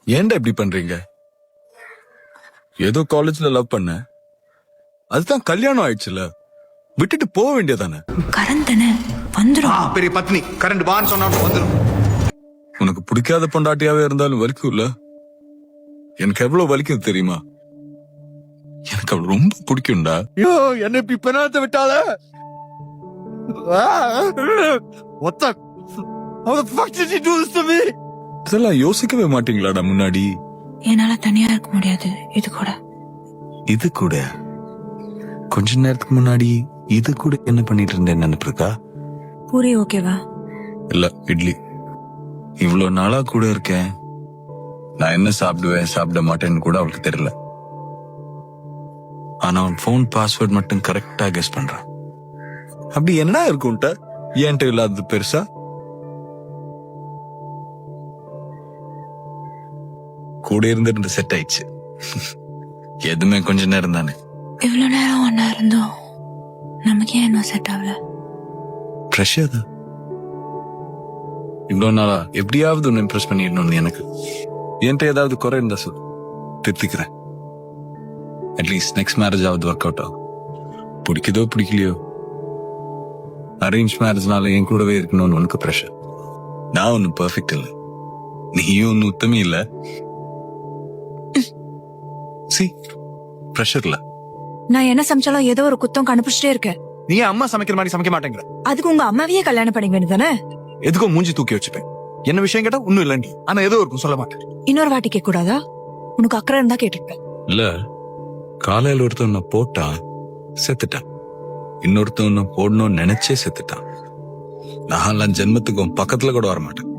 ஏன்டா இப்படி பண்றீங்க? ஏதோ காலேஜ்ல லவ் பண்ண, அதுதான் கல்யாணம் ஆயிடுச்சுல, விட்டுட்டு போக வேண்டியதானே? கரண்ட் தானே வந்துடும். பெரிய பத்னி கரண்ட் வான்னு சொன்னா வந்துடும். உனக்கு பிடிக்காத பொண்டாட்டியாவே இருந்தாலும் வலிக்கும்ல? எனக்கு எவ்வளவு வலிக்கும் தெரியுமா? எனக்கு அவள் ரொம்ப பிடிக்கும்டா. ஐயோ, என்ன இப்படி பெணாத்த விட்டால. What the? How the fuck did you do this to me? இதெல்லாம் யோசிக்கவே மாட்டீங்களாடா முன்னாடி? என்னால தனியா இருக்க முடியாது. இது கூட கொஞ்ச நேரத்துக்கு முன்னாடி இது கூட என்ன பண்ணிட்டு இருந்தேன் நினைப்பு இருக்கா? பூரி ஓகேவா? இல்ல, இட்லி. இவ்வளவு நாளா கூட இருக்கேன், நான் என்ன சாப்பிடுவேன் சாப்பிட மாட்டேன்னு கூட அவளுக்கு தெரியல. ஆனா அவன் போன் பாஸ்வேர்ட் மட்டும் கரெக்டா கெஸ் பண்றான். அப்படி என்ன இருக்கும்ட்ட ஏன்ட்ட இல்லாதது பெருசா? கூட இருந்திருந்து செட் ஆயிடுச்சு. எதுவுமே கொஞ்ச நேரம் தானே. இவ்வளவு நேரம் ஒன்னா இருந்தோம், நமக்கு ஏன் இன்னும் செட் ஆகல? ப்ரெஷர் தான். இவ்வளவு நாளா எப்படியாவது ஒன்னு இம்ப்ரெஸ் பண்ணிடணும்னு எனக்கு. என்கிட்ட ஏதாவது குறை இருந்தா சொல், திருத்திக்கிறேன். அட்லீஸ்ட் நெக்ஸ்ட் மேரேஜ் ஆகுது ஒர்க் அவுட் ஆகும். பிடிக்குதோ பிடிக்கலையோ, அரேஞ்ச் மேரேஜ்னால என் கூடவே இருக்கணும்னு உனக்கு ப்ரெஷர். நான் ஒன்னும் பெர்ஃபெக்ட் இல்ல, நீயும் ஒன்னும் உத்தமி இல்ல. சி ப்ரெஷர்ல நான் என்ன சமைச்சாலும் ஏதோ ஒரு குத்தம் கண்டுபிடிச்சிட்டே இருக்கேன். நீ அம்மா சமைக்கிற மாதிரி சமைக்க மாட்டேங்கிற. அதுக்கு உங்க அம்மாவையே கல்யாணம் பண்ணிக்க வேண்டியதானே? எதுக்கும் மூஞ்சி தூக்கி வச்சுப்பேன். என்ன விஷயம் கேட்டா ஒண்ணும் இல்ல, ஆனா ஏதோ இருக்கும் சொல்ல மாட்டேன். இன்னொரு வாட்டி கேட்க கூடாதா? உனக்கு அக்கறை இருந்தா கேட்டுருப்பேன். இல்ல, காலையில ஒருத்தன் போட்டான், செத்துட்டான். இன்னொருத்தன் போடணும்னு நினைச்சே செத்துட்டான். நான் ஜென்மத்துக்கும் பக்கத்துல கூட வர மாட்டேன்.